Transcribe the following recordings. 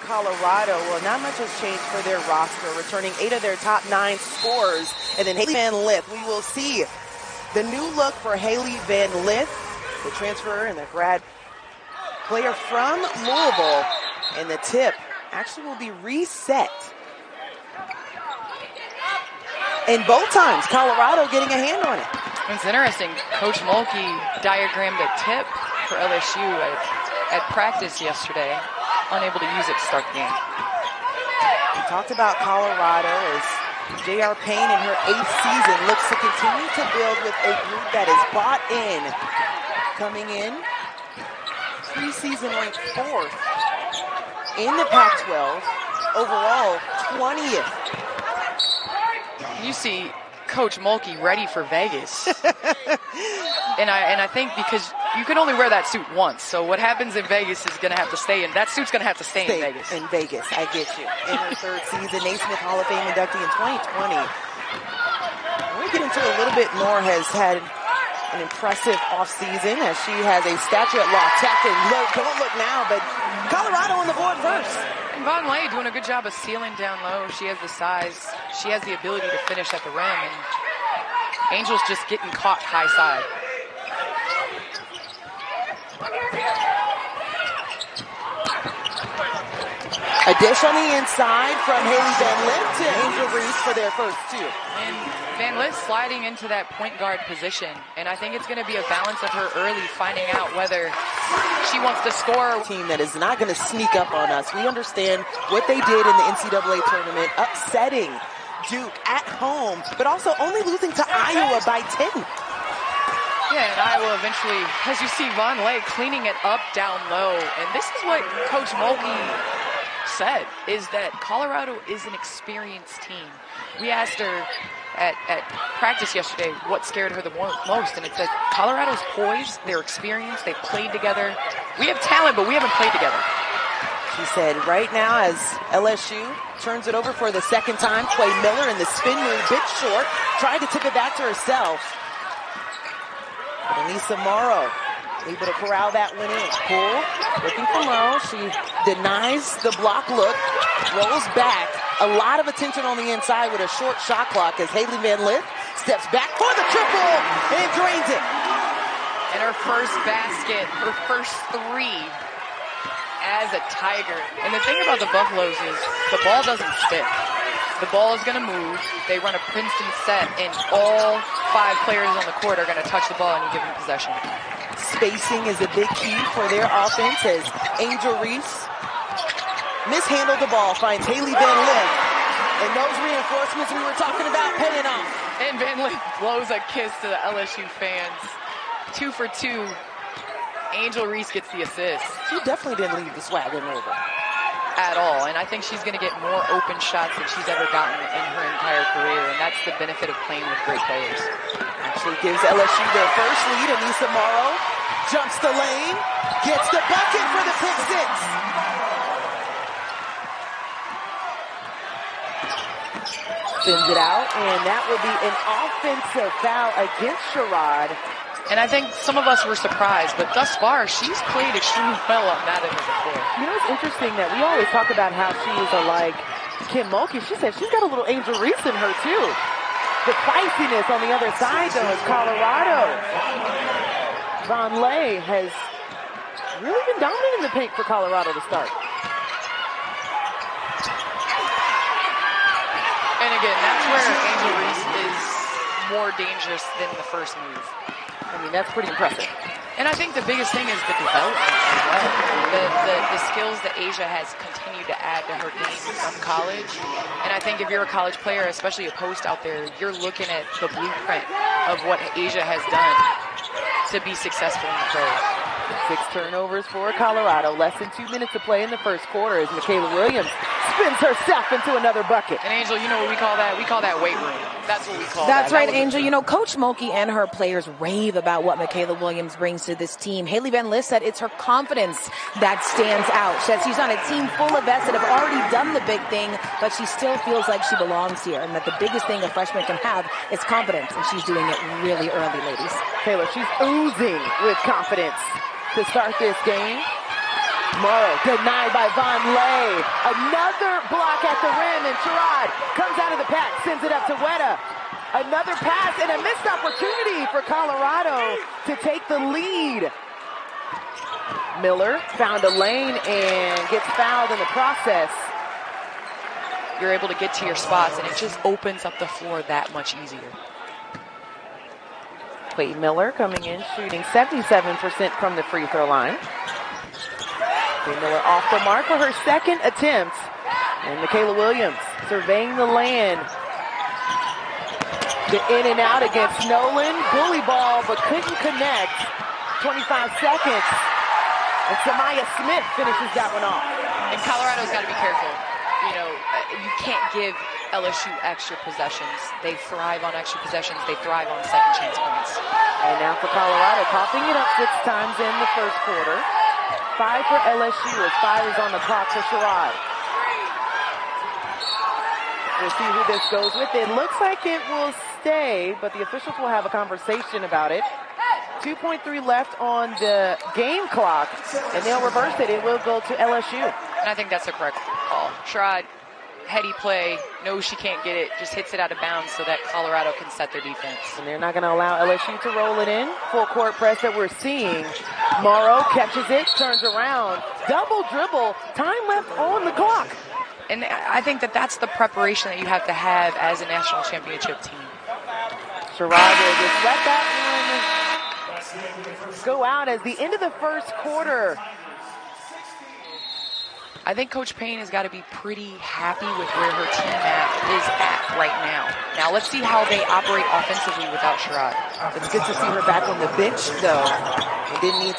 Colorado, well, not much has changed for their roster, returning 8 of their top 9 scorers. And then Hailey Van Lith, we will see the new look for Hailey Van Lith, the transfer and the grad player from Louisville. And the tip actually will be reset. And both times, Colorado getting a hand on it. It's interesting. Coach Mulkey diagrammed a tip for LSU at practice yesterday. Unable to use it to start the game. We talked about Colorado as J.R. Payne in her 8th season looks to continue to build with a group that is bought in. Coming in, preseason ranked 4th in the Pac-12, overall 20th. You see Coach Mulkey ready for Vegas. and I think because you can only wear that suit once, so what happens in Vegas is going to have to stay in. That suit's going to have to stay in Vegas. In Vegas, I get you. In her 3rd season, Naismith Hall of Fame inductee in 2020. We'll get into a little bit more. Has had an impressive offseason as she has a statue at La Tech. And don't look now, but Colorado on the board first. And Van Lith doing a good job of sealing down low. She has the size. She has the ability to finish at the rim. And Angel's just getting caught high side. A dish on the inside from Hailey Van Lith to Angel Reese for their first 2. And Van Lith sliding into that point guard position. And I think it's going to be a balance of her early finding out whether she wants to score. Team that is not going to sneak up on us. We understand what they did in the NCAA tournament, upsetting Duke at home, but also only losing to Iowa by 10. Yeah, and Iowa eventually, as you see, Van Lith cleaning it up down low. And this is what Coach Mulkey said, is that Colorado is an experienced team. We asked her at practice yesterday what scared her the most, and it said Colorado's poised, they're experienced, they played together. We have talent, but we haven't played together. She said right now as LSU turns it over for the 2nd time, Quay Miller in the spin move, bit short, tried to tip it back to herself. Aneesah Morrow able to corral that one in. Pull, looking for low. She denies the block look, rolls back. A lot of attention on the inside with a short shot clock as Hailey Van Lith steps back for the triple and drains it. And her first basket, her first 3 as a Tiger. And the thing about the Buffaloes is the ball doesn't stick. The ball is going to move. They run a Princeton set, and all 5 players on the court are going to touch the ball any given possession. Spacing is a big key for their offense as Angel Reese mishandled the ball, finds Hailey Van Lith. And those reinforcements we were talking about paying off. And Van Lith blows a kiss to the LSU fans. 2 for 2. Angel Reese gets the assist. She definitely didn't leave the swag in over. At all, and I think she's going to get more open shots than she's ever gotten in her entire career, and that's the benefit of playing with great players. Actually gives LSU their first lead. Aneesah Morrow jumps the lane, gets the bucket for the pick 6. Spins it out, and that will be an offensive foul against Sherrod. And I think some of us were surprised, but thus far, she's played extremely well on that end of the floor. You know, it's interesting that we always talk about how she is like Kim Mulkey. She said she's got a little Angel Reese in her, too. The feistiness on the other side, though, is Colorado. Van Lith has really been dominant in the paint for Colorado to start. And again, that's where Angel Reese is more dangerous than the first move. I mean, that's pretty impressive. And I think the biggest thing is the development as well. The skills that Asia has continued to add to her game from college. And I think if you're a college player, especially a post out there, you're looking at the blueprint of what Asia has done to be successful in the pros. 6 turnovers for Colorado. Less than 2 minutes to play in the first quarter as Mikaylah Williams spins herself into another bucket. And Angel, you know what we call that? We call that weight room. That's what we call that. That's right, Angel. You You know, Coach Mulkey and her players rave about what Mikaylah Williams brings to this team. Hailey Van Lith said it's her confidence that stands out. She said she's on a team full of vets that have already done the big thing, but she still feels like she belongs here, and that the biggest thing a freshman can have is confidence, and she's doing it really early, ladies. Taylor, she's oozing with confidence to start this game. Morrow denied by Van Lith. Another block at the rim, and Sherrod comes out of the pack, sends it up to Weta. Another pass and a missed opportunity for Colorado to take the lead. Miller found a lane and gets fouled in the process. You're able to get to your spots, and it just opens up the floor that much easier. Clayton Miller coming in, shooting 77% from the free throw line. Clayton Miller off the mark for her second attempt. And Mikaylah Williams surveying the land. The in and out against Nolan. Bully ball, but couldn't connect. 25 seconds. And Samaya Smith finishes that one off. And Colorado's got to be careful. You know, you can't give LSU extra possessions. They thrive on extra possessions. They thrive on second chance points. And now for Colorado, coughing it up 6 times in the first quarter. 5 for LSU as 5 is on the clock for Sherrod. We'll see who this goes with. It looks like it will stay, but the officials will have a conversation about it. 2.3 left on the game clock, and they'll reverse it. It will go to LSU. And I think that's the correct call. Sherrod, heady play, knows she can't get it, just hits it out of bounds so that Colorado can set their defense. And they're not going to allow LSU to roll it in. Full court press that we're seeing. Morrow catches it, turns around, double dribble, time left on the clock. And I think that that's the preparation that you have to have as a national championship team. Sherrod will just let that one go out as the end of the first quarter. I think Coach Payne has got to be pretty happy with where her team is at right now. Now let's see how they operate offensively without Sherrod. It's good to see her back on the bench, though. It did need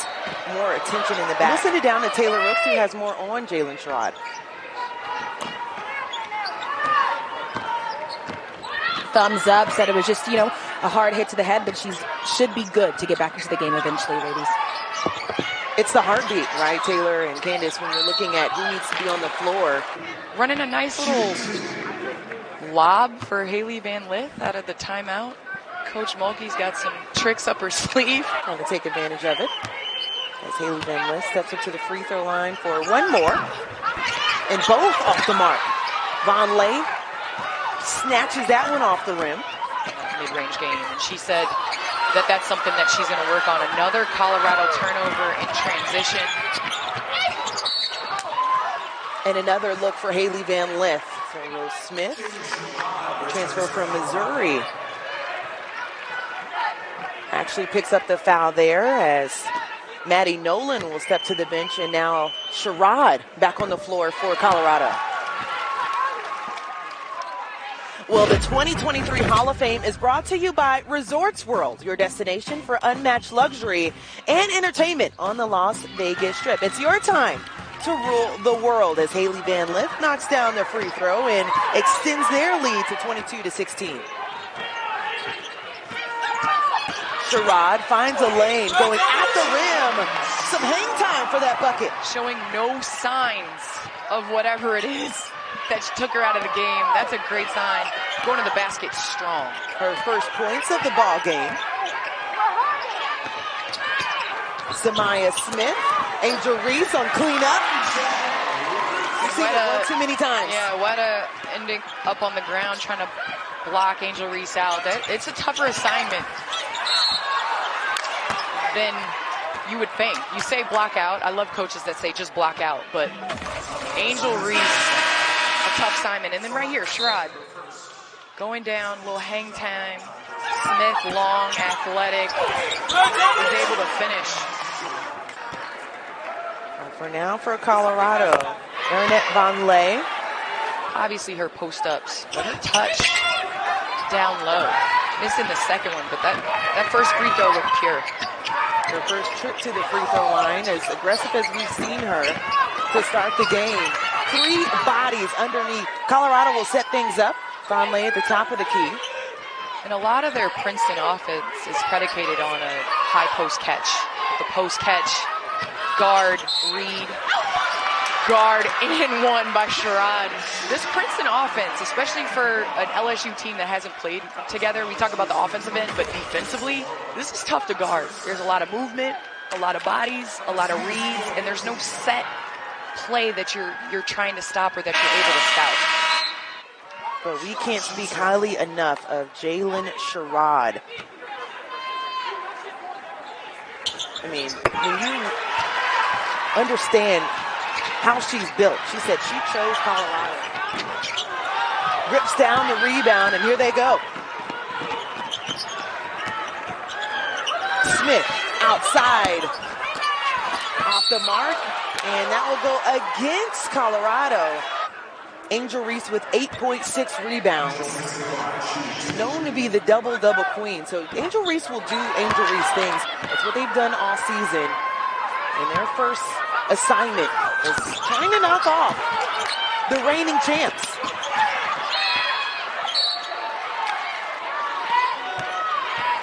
more attention in the back. We'll send it down to Taylor Rooks, who has more on Jalen Sherrod. Thumbs up, said it was just, a hard hit to the head, but she should be good to get back into the game eventually, ladies. It's the heartbeat, right, Taylor and Candace, when you're looking at who needs to be on the floor. Running a nice little lob for Hailey Van Lith out of the timeout. Coach Mulkey's got some tricks up her sleeve. Trying to take advantage of it. As Hailey Van Lith steps up to the free throw line for one more. And both off the mark. Van Lith snatches that one off the rim. Mid-range game. And she said that that's something that she's going to work on. Another Colorado turnover in transition. And another look for Hailey Van Lith. So Rose Smith, transfer from Missouri, actually picks up the foul there as Maddie Nolan will step to the bench, and now Sherrod back on the floor for Colorado. Well, the 2023 Hall of Fame is brought to you by Resorts World, your destination for unmatched luxury and entertainment on the Las Vegas Strip. It's your time to rule the world as Hailey Van Lith knocks down the free throw and extends their lead to 22-16. Sherrod finds a lane going at the rim. Some hang time for that bucket. Showing no signs of whatever it is that took her out of the game. That's a great sign. Going to the basket strong. Her first points of the ball game. Samaya Smith, Angel Reese on cleanup. We've seen it one too many times. Yeah, Weta ending up on the ground trying to block Angel Reese out. It's a tougher assignment than you would think. You say block out. I love coaches that say just block out, but Angel Reese, a tough assignment. And then right here, Sherrod going down, little hang time. Smith, long, athletic, is able to finish. For now, for Colorado, Ernest Van Lith. Obviously her post-ups, but her touch down low. Missing the second one, but that first free throw looked pure. Her first trip to the free throw line, as aggressive as we've seen her to start the game. 3 bodies underneath. Colorado will set things up. Van Lith at the top of the key. And a lot of their Princeton offense is predicated on a high post catch. The post catch, guard, read, guard, and one by Sherrod. This Princeton offense, especially for an LSU team that hasn't played together, we talk about the offensive end, but defensively, this is tough to guard. There's a lot of movement, a lot of bodies, a lot of reads, and there's no set play that you're trying to stop or that you're able to scout. But we can't speak highly enough of Jalen Sherrod. I mean, when you understand how she's built, she said she chose Colorado. Rips down the rebound, and here they go. Smith outside, off the mark, and that will go against Colorado. Angel Reese with 8.6 rebounds. Known to be the double-double queen. So Angel Reese will do Angel Reese things. That's what they've done all season. And their first assignment is trying to knock off the reigning champs.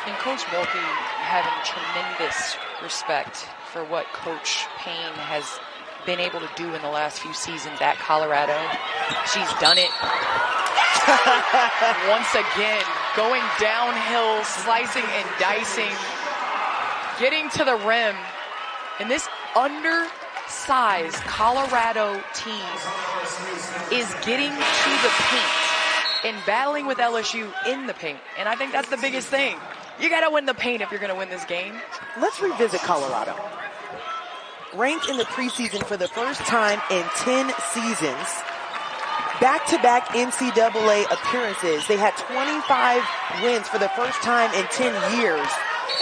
And Coach Mulkey having tremendous respect for what Coach Payne has been able to do in the last few seasons at Colorado. She's done it once again, going downhill, slicing and dicing, getting to the rim. And this undersized Colorado team is getting to the paint and battling with LSU in the paint. And I think that's the biggest thing. You got to win the paint if you're going to win this game. Let's revisit Colorado. Ranked in the preseason for the first time in 10 seasons. Back-to-back NCAA appearances. They had 25 wins for the first time in 10 years.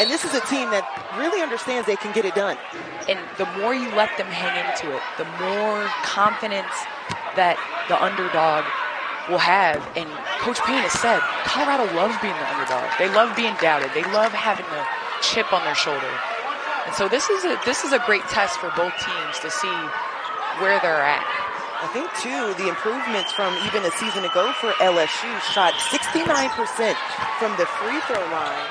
And this is a team that really understands they can get it done. And the more you let them hang into it, the more confidence that the underdog will have. And Coach Payne has said, Colorado loves being the underdog. They love being doubted. They love having the chip on their shoulder. And so this is a great test for both teams to see where they're at. I think, too, the improvements from even a season ago for LSU, shot 69% from the free throw line.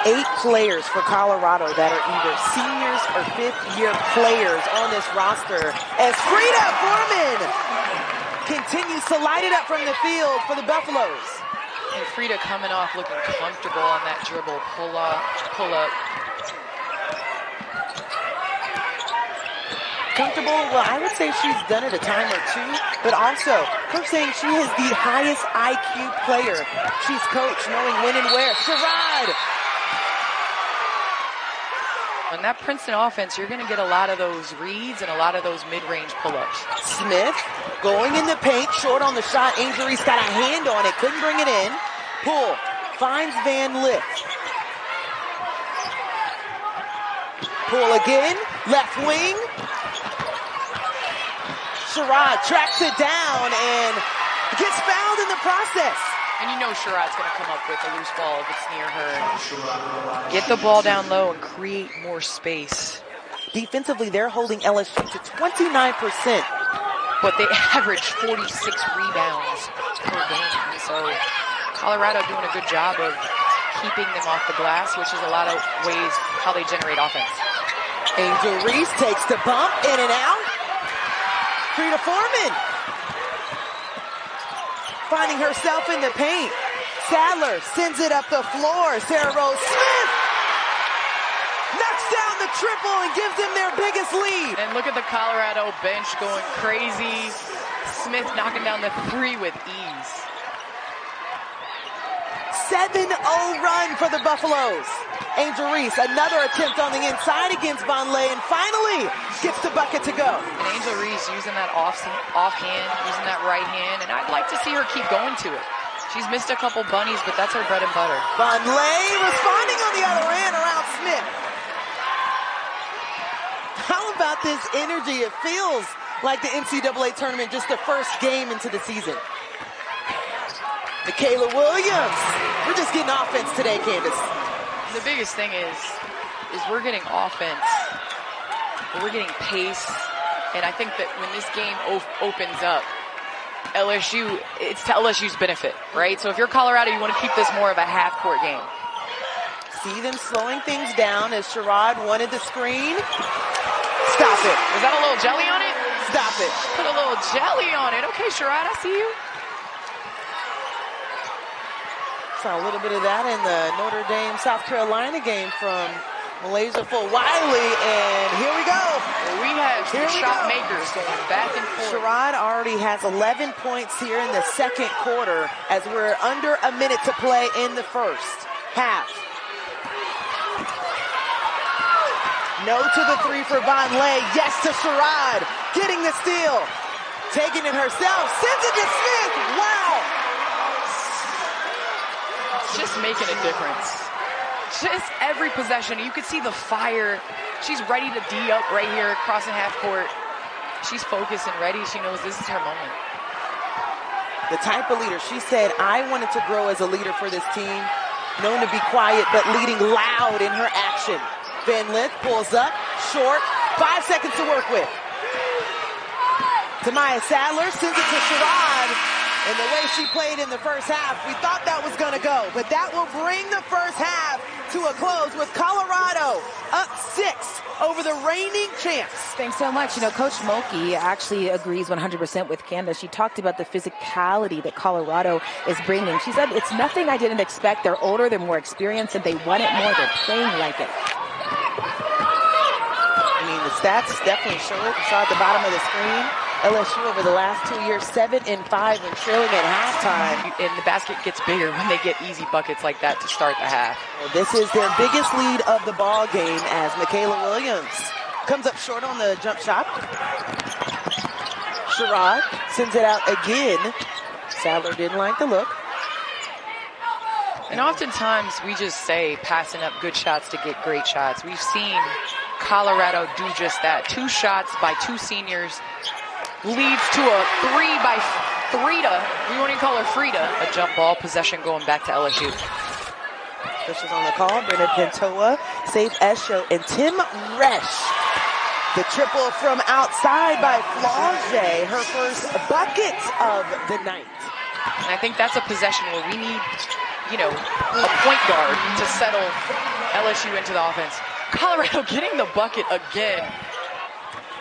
8 players for Colorado that are either seniors or fifth-year players on this roster, as Frida Formann continues to light it up from the field for the Buffaloes. And Frida coming off looking comfortable on that dribble, pull up. Comfortable, well, I would say she's done it a time or two, but also, Coach saying she is the highest IQ player she's coached, knowing when and where. Sherrod! On that Princeton offense, you're going to get a lot of those reads and a lot of those mid-range pull-ups. Smith going in the paint, short on the shot. Angel Reese got a hand on it, couldn't bring it in. Pull, finds Van Lith. Pull again, left wing. Sherrod tracks it down and gets fouled in the process. And you know Sherrod's going to come up with a loose ball if it's near her. Get the ball down low and create more space. Defensively, they're holding LSU to 29%. But they average 46 rebounds per game. So Colorado doing a good job of keeping them off the glass, which is a lot of ways how they generate offense. Angel Reese takes the bump, in and out. Frida Formann finding herself in the paint. Sadler sends it up the floor. Sarah Rose Smith knocks down the triple and gives them their biggest lead. And look at the Colorado bench going crazy. Smith knocking down the 3 with ease. 7-0 run for the Buffaloes. Angel Reese, another attempt on the inside against Van Lith, and finally gets the bucket to go. And Angel Reese using that offhand, using that right hand, and I'd like to see her keep going to it. She's missed a couple bunnies, but that's her bread and butter. Van Lith responding on the other end around Smith. How about this energy? It feels like the NCAA tournament, just the first game into the season. Mikaylah Williams. We're just getting offense today, Candace. The biggest thing is we're getting offense, but we're getting pace, and I think that when this game opens up, LSU, it's to LSU's benefit, right? So if you're Colorado, you want to keep this more of a half-court game. See them slowing things down as Sherrod wanted the screen. Stop it. Is that a little jelly on it? Stop it. Put a little jelly on it. Okay, Sherrod, I see you. Saw a little bit of that in the Notre Dame, South Carolina game from Malaysia for Wiley, and here we go. We have shot makers going back and forth. Sherrod already has 11 points here in the second quarter as we're under a minute to play in the first half. No to the three for Van Lith. Yes to Sherrod. Getting the steal. Taking it herself. Sends it to Smith. Wow. Just making a difference. Just every possession. You could see the fire. She's ready to D up right here, crossing half court. She's focused and ready. She knows this is her moment. The type of leader. She said, I wanted to grow as a leader for this team. Known to be quiet, but leading loud in her action. Van Lith pulls up, short, 5 seconds to work with. Tamaya Sadler sends it to Sherrod, and the way she played in the first half, we thought that was going to go, but that will bring the first half to a close with Colorado up 6 over the reigning champs. Thanks so much. You know, Coach Mulkey actually agrees 100% with Candace. She talked about the physicality that Colorado is bringing. She said, it's nothing I didn't expect. They're older, they're more experienced, and they want it more. They're playing like it. I mean, the stats definitely show it. You saw at the bottom of the screen. LSU over the last 2 years, 7-5 when trailing at halftime. And the basket gets bigger when they get easy buckets like that to start the half. Well, this is their biggest lead of the ball game as Mikaylah Williams comes up short on the jump shot. Sherrod sends it out again. Sadler didn't like the look. And oftentimes we just say passing up good shots to get great shots. We've seen Colorado do just that. 2 shots by 2 seniors leads to a 3 by Frida. We won't even call her Frida. A jump ball possession going back to LSU. Officials on the call. Brenna Pintoa, Safe Esho, and Tim Resch. The triple from outside by Flau'jae, her first bucket of the night. And I think that's a possession where we need, you know, a point guard to settle LSU into the offense. Colorado getting the bucket again.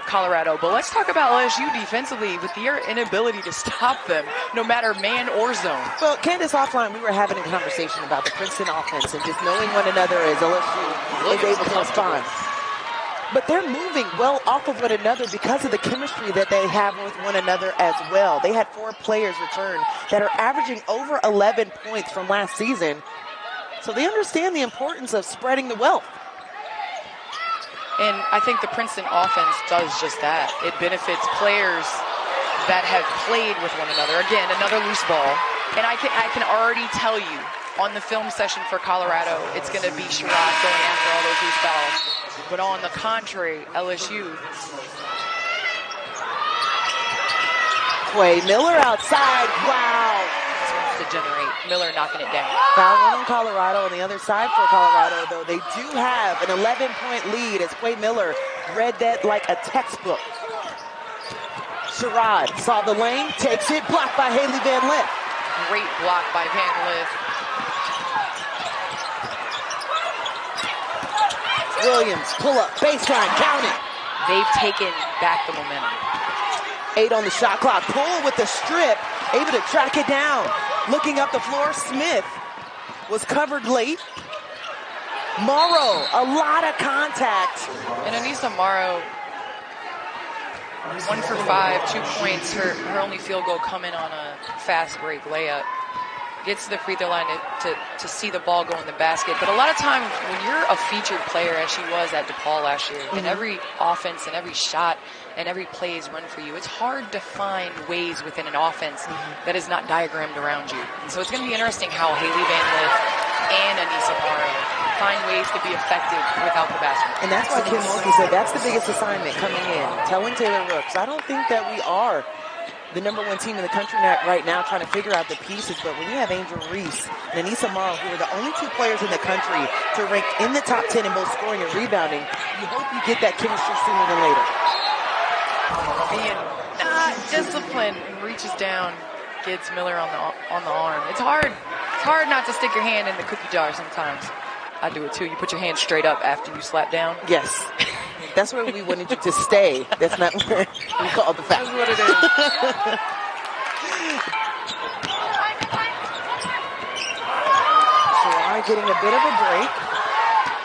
Colorado. But let's talk about LSU defensively with their inability to stop them, no matter man or zone. Well, Candace, offline, we were having a conversation about the Princeton offense and just knowing one another as LSU is able to respond. But they're moving well off of one another because of the chemistry that they have with one another as well. They had 4 players return that are averaging over 11 points from last season. So they understand the importance of spreading the wealth. And I think the Princeton offense does just that. It benefits players that have played with one another. Again, another loose ball. And I can already tell you on the film session for Colorado, it's going to be Sherrod going after all those loose balls. But on the contrary, LSU. Quay Miller outside. Wow. To generate. Miller knocking it down. Foul one on Colorado. On the other side for Colorado, though, they do have an 11-point lead as Quay Miller read that like a textbook. Sherrod saw the lane, takes it, blocked by Hailey Van Lith. Great block by Van Lith. Williams, pull up, baseline, count it. They've taken back the momentum. 8 on the shot clock. Pull with the strip, able to track it down. Looking up the floor, Smith was covered late. Morrow, a lot of contact. And Aneesah Morrow, 1 for 5, 2 points. Her only field goal coming on a fast break layup. Gets to the free throw line to see the ball go in the basket. But a lot of times when you're a featured player, as she was at DePaul last year, and every offense and every shot and every play is run for you, it's hard to find ways within an offense that is not diagrammed around you. And so it's going to be interesting how Hailey Van Lith and Aneesah Morrow find ways to be effective without the basket. And that's why Kim Mulkey said that's the biggest assignment coming in. Telling Taylor Rooks, I don't think that we are the #1 team in the country right now trying to figure out the pieces, but when you have Angel Reese and Aneesah Morrow, who are the only 2 players in the country to rank in the top 10 in both scoring and rebounding, you hope you get that chemistry sooner than later. Being not disciplined and reaches down, gets Miller on the arm. It's hard not to stick your hand in the cookie jar sometimes. I do it too. You put your hand straight up after you slap down. Yes. That's where we wanted you to stay. That's not where we call the foul. That's what it is. getting a bit of a break.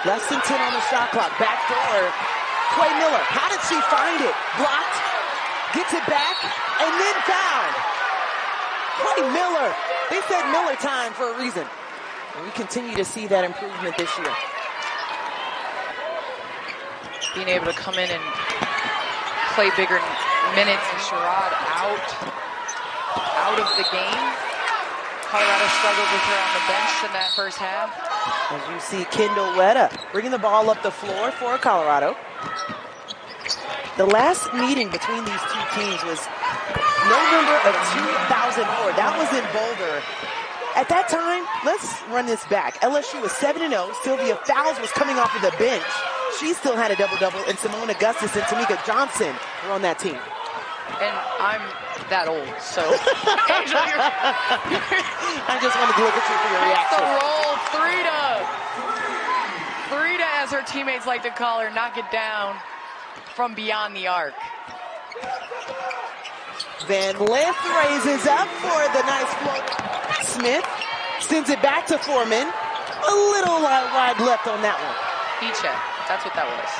Less than 10 on the shot clock. Back door. Quay Miller. How did she find it? Blocked. Gets it back. And then fouled. Quay Miller. They said Miller time for a reason. And we continue to see that improvement this year. Being able to come in and play bigger minutes, and Sherrod out of the game. Colorado struggled with her on the bench in that first half. As you see Kendall Wetta bringing the ball up the floor for Colorado. The last meeting between these two teams was November of 2004. That was in Boulder. At that time, let's run this back. LSU was 7-0. Sylvia Fowles was coming off of the bench. She still had a double-double, and Simone Augustus and Tamika Johnson were on that team. And I'm that old, so Angel, I just wanted to look at you for your reaction. The roll, Frida, as her teammates like to call her, knock it down from beyond the arc. Van Lith raises up for the nice float. Smith sends it back to Formann. A little wide left on that one. E-check, that's what that was.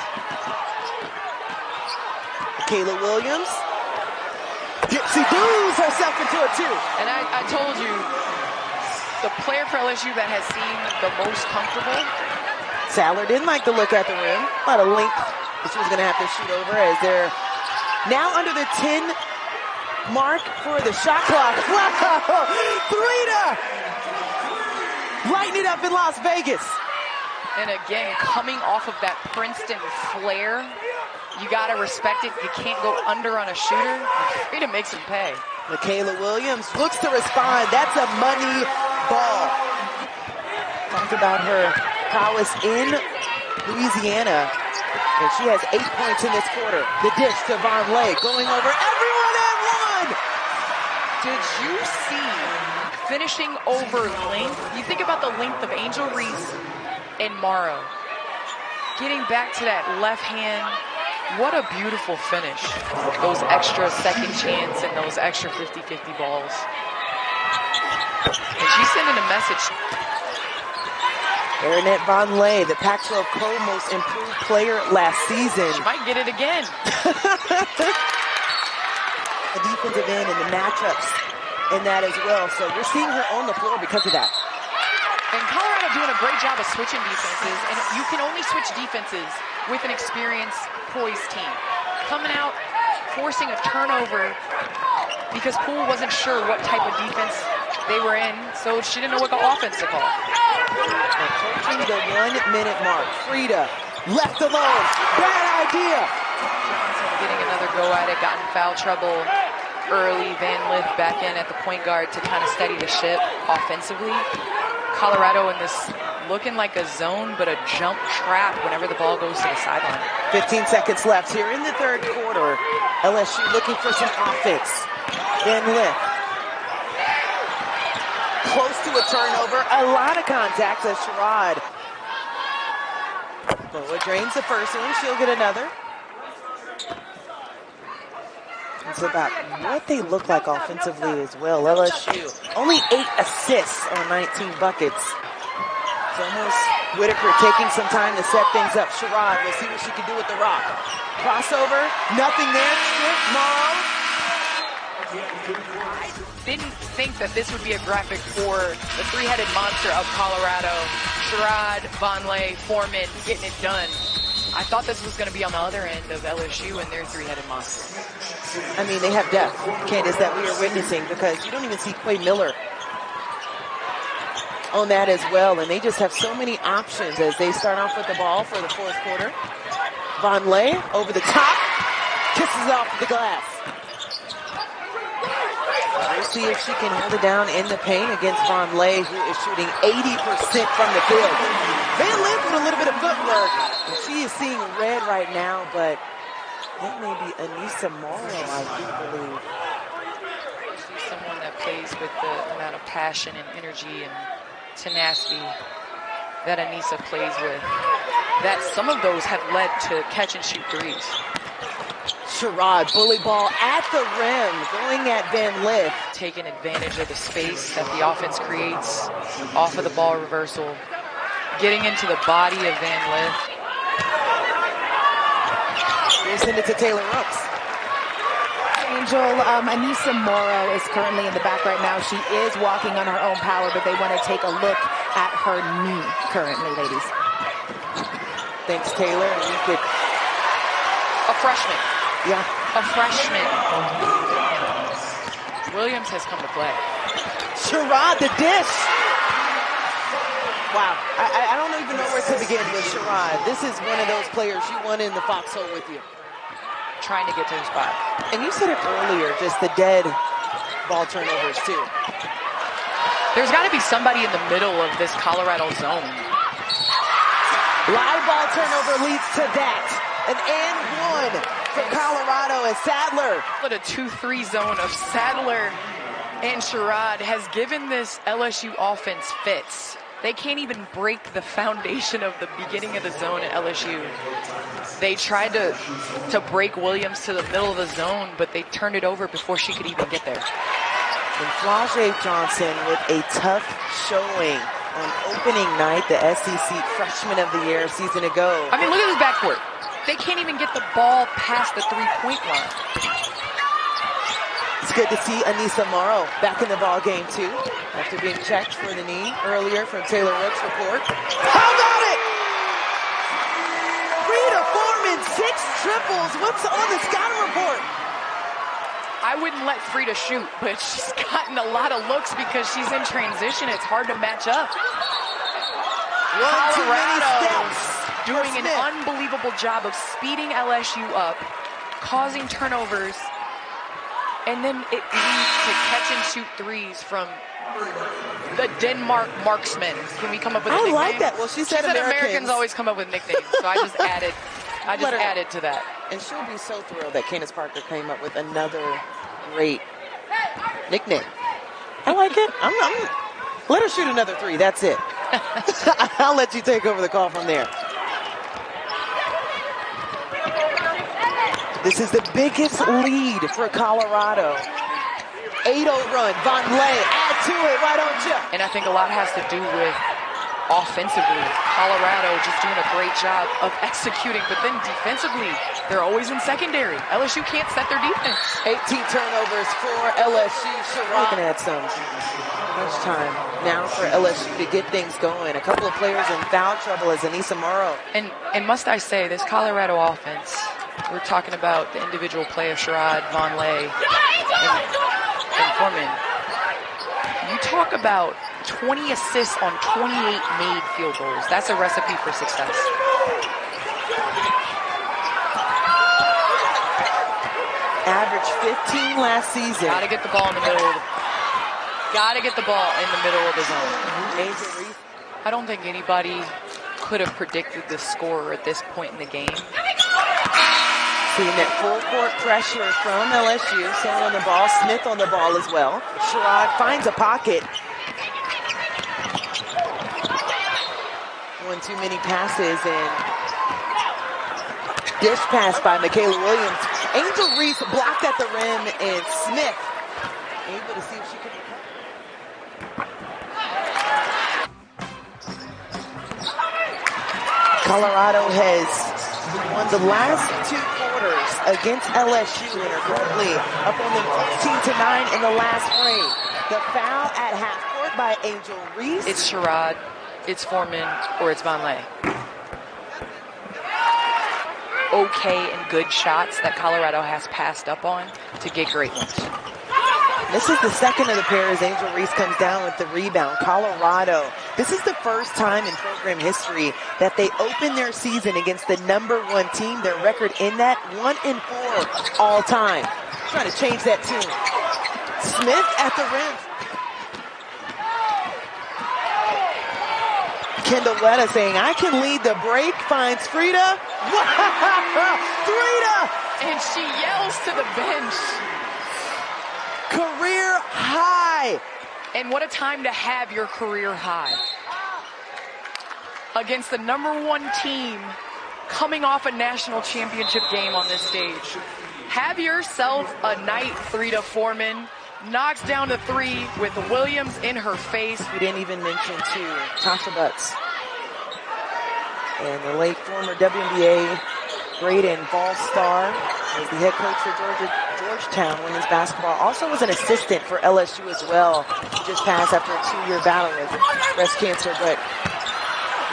Mikaylah Williams. Dipsy doos herself into a two. And I told you, the player for LSU that has seemed the most comfortable. Sadler didn't like to look at the rim. A lot of length that she was going to have to shoot over as they're now under the 10 mark for the shot clock. Wow! Frida! Lighting it up in Las Vegas. And again, coming off of that Princeton flare, you got to respect it. You can't go under on a shooter. Frida makes him pay. Mikaylah Williams looks to respond. That's a money ball. Talked about her prowess in Louisiana. And she has 8 points in this quarter. The dish to Van Lith going over everyone and one. Did you see finishing over length? You think about the length of Angel Reese and Morrow. Getting back to that left hand. What a beautiful finish. Those extra second chance and those extra 50-50 balls. And she's sending a message. Erinette Van Lith, the Pac-12 co-most improved player last season. She might get it again. The defensive end and the matchups in that as well. So you're seeing her on the floor because of that. And Colorado doing a great job of switching defenses. And you can only switch defenses with an experienced, poised team. Coming out, forcing a turnover because Poole wasn't sure what type of defense they were in, so she didn't know what offense to call. Approaching the 1 minute mark. Frida left alone. Bad idea. Johnson getting another go at it, got in foul trouble early. Van Lith back in at the point guard to kind of steady the ship offensively. Colorado in this looking like a zone, but a jump trap whenever the ball goes to the sideline. 15 seconds left here in the third quarter. LSU looking for some offense. Van Lith. Close to a turnover. A lot of contact as Sherrod. Boa drains the first one. She'll get another. It's about what they look like offensively as well. LSU only 8 assists on 19 buckets. It's almost Whitaker taking some time to set things up. Sherrod, we'll see what she can do with the rock. Crossover, nothing there. Strip, Morrow. I didn't think that this would be a graphic for the three-headed monster of Colorado. Sherrod, Van Lith, Formann getting it done. I thought this was going to be on the other end of LSU and their three-headed monster. I mean, they have depth, Candace, that we are witnessing because you don't even see Quay Miller on that as well. And they just have so many options as they start off with the ball for the fourth quarter. Van Lith over the top, kisses off the glass. We'll see if she can hold it down in the paint against Van Lith, who is shooting 80% from the field. Van Lith with a little bit of footwork. And she is seeing red right now, but that may be Aneesah Morrow, I do believe. She's someone that plays with the amount of passion and energy and tenacity that Aneesah plays with. That some of those have led to catch and shoot threes. Sherrod, bully ball at the rim, going at Van Lith. Taking advantage of the space that the offense creates off of the ball reversal. getting into the body of Van Lith. We'll send it to Taylor Rooks. Angel, Aneesah Morrow is currently in the back right now. She is walking on her own power, but they want to take a look at her knee currently, ladies. Thanks, Taylor. And we could... A freshman. Yeah. A freshman. Williams has come to play. Sherrod, the dish. Wow. I don't even know where to begin with Sherrod. This is one of those players you want in the foxhole with you. Trying to get to the spot. And you said it earlier, just the dead ball turnovers, too. There's got to be somebody in the middle of this Colorado zone. Live ball turnover leads to that. An and one for Colorado as Sadler. But a 2-3 zone of Sadler and Sherrod has given this LSU offense fits. They can't even break the foundation of the beginning of the zone at LSU. They tried to break Williams to the middle of the zone, but they turned it over before she could even get there. And Flau'jae Johnson with a tough showing on opening night, the SEC Freshman of the Year a season ago. I mean, look at this backcourt. They can't even get the ball past the three-point line. It's good to see Aneesah Morrow back in the ball game, too, after being checked for the knee earlier from Taylor Rooks' report. How about it? Frida Formann, 6 triples. What's on the scouting report? I wouldn't let Frida shoot, but she's gotten a lot of looks because she's in transition. It's hard to match up. Colorado doing an unbelievable job of speeding LSU up, causing turnovers, and then it leads to catch and shoot threes from the Denmark marksmen. Can we come up with a nickname? I like that. Well, she said Americans always come up with nicknames, so I just added to that. And she'll be so thrilled that Candace Parker came up with another great nickname. I like it. Let her shoot another 3. That's it. I'll let you take over the call from there. This is the biggest lead for Colorado. 8-0 run. Van Lith, add to it. Why don't you? And I think a lot has to do with offensively. Colorado just doing a great job of executing, but then defensively, they're always in secondary. LSU can't set their defense. 18 turnovers for LSU. Sherrod can add some much time now for LSU to get things going. A couple of players in foul trouble as Aneesah Morrow. And must I say, this Colorado offense, we're talking about the individual play of Sherrod, Van Lith, and Formann. You talk about 20 assists on 28 made field goals. That's a recipe for success. Average 15 last season. Got to get the ball in the middle of the zone. Angel Reese. I don't think anybody could have predicted the score at this point in the game. Seeing that full court pressure from LSU. Someone on the ball. Smith on the ball as well. Sherrod finds a pocket. One too many passes and dish pass by Mikaylah Williams. Angel Reese blocked at the rim and Smith able to see if she could recover. Colorado has won the last 2 quarters against LSU and are currently up on them 14-9 in the last frame. The foul at half court by Angel Reese. It's Sherrod, it's Formann, or it's Van Lith. Okay and good shots that Colorado has passed up on to get great ones. This is the second of the pair as Angel Reese comes down with the rebound. Colorado, this is the first time in program history that they open their season against the #1 team. Their record in that, 1-4 all time. Trying to change that tune. Smith at the rim. Kendall Wetta saying, I can lead the break, finds Frida. Frida! And she yells to the bench. Career high. And what a time to have your career high. Against the #1 team coming off a national championship game on this stage. Have yourself a night, Frida Formann. Knocks down the 3 with Williams in her face. We didn't even mention, too, Tasha Butts. And the late former WNBA great and ball star was the head coach for Georgetown women's basketball. Also was an assistant for LSU as well. She just passed after a 2-year battle with breast cancer. But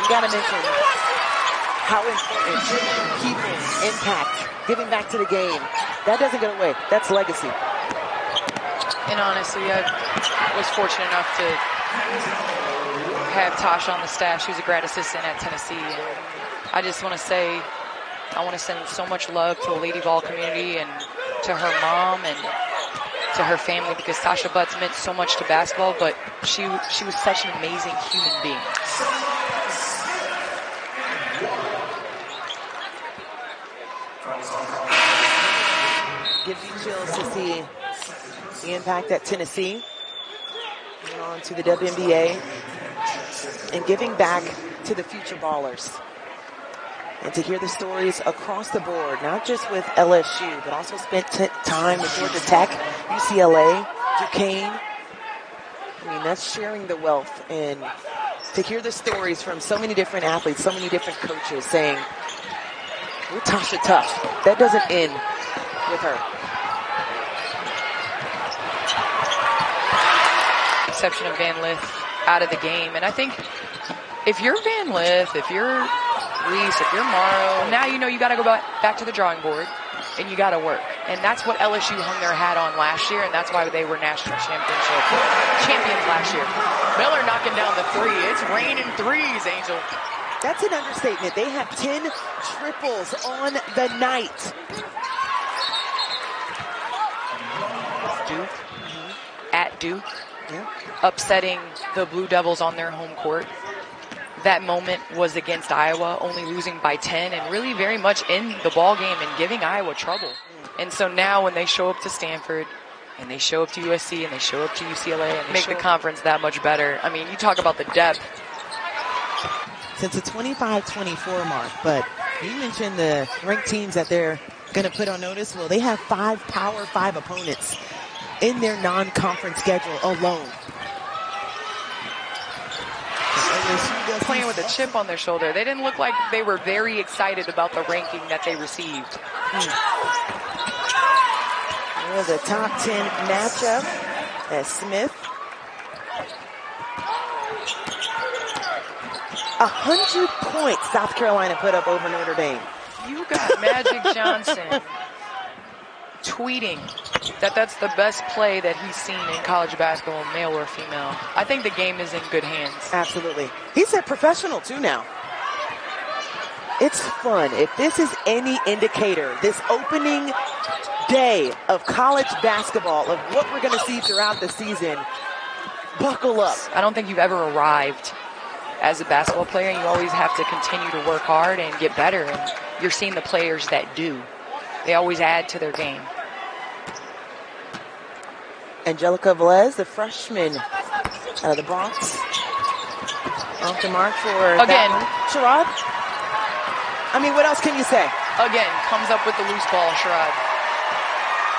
you got to mention how important people, impact, giving back to the game. That doesn't go away. That's legacy. And honestly, I was fortunate enough to have Tasha on the staff. She was a grad assistant at Tennessee. And I just want to say, I want to send so much love to the Lady Vol community and to her mom and to her family, because Tasha Butts meant so much to basketball, but she was such an amazing human being. Gives you chills to see the impact at Tennessee, going on to the WNBA, and giving back to the future ballers. And to hear the stories across the board, not just with LSU, but also spent time with Georgia Tech, UCLA, Duquesne. I mean, that's sharing the wealth. And to hear the stories from so many different athletes, so many different coaches saying, we're Tasha tough. That doesn't end with her. Exception of Van Lith out of the game. And I think if you're Van Lith, if you're Reese, if you're Morrow, now you know you got to go back to the drawing board and you got to work. And that's what LSU hung their hat on last year, and that's why they were national champions last year. Miller knocking down the three. It's raining threes, Angel. That's an understatement. They have 10 triples on the night. Duke, at Duke, upsetting the Blue Devils on their home court. That moment was against Iowa, only losing by 10 and really very much in the ball game and giving Iowa trouble. And so now when they show up to Stanford and they show up to USC and they show up to UCLA and they make the conference that much better. I mean, you talk about the depth. Since the 25-24 mark, but you mentioned the ranked teams that they're going to put on notice. Well, they have 5 Power 5 opponents in their non-conference schedule alone. Playing with a chip on their shoulder. They didn't look like they were very excited about the ranking that they received. Well, the top 10 matchup as Smith. 100 points South Carolina put up over Notre Dame. You got Magic Johnson tweeting that that's the best play that he's seen in college basketball, male or female. I think the game is in good hands. Absolutely. He's a professional too now. It's fun. If this is any indicator, this opening day of college basketball, of what we're going to see throughout the season, buckle up. I don't think you've ever arrived as a basketball player. You always have to continue to work hard and get better. And you're seeing the players that do. They always add to their game. Angelica Velez, the freshman out of the Bronx. Off the mark for again. Sherrod. I mean, what else can you say? Again, comes up with the loose ball, Sherrod.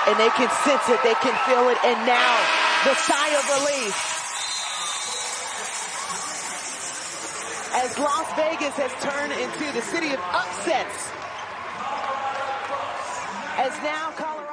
And they can sense it, they can feel it, and now the sigh of relief. As Las Vegas has turned into the city of upsets. As now Colorado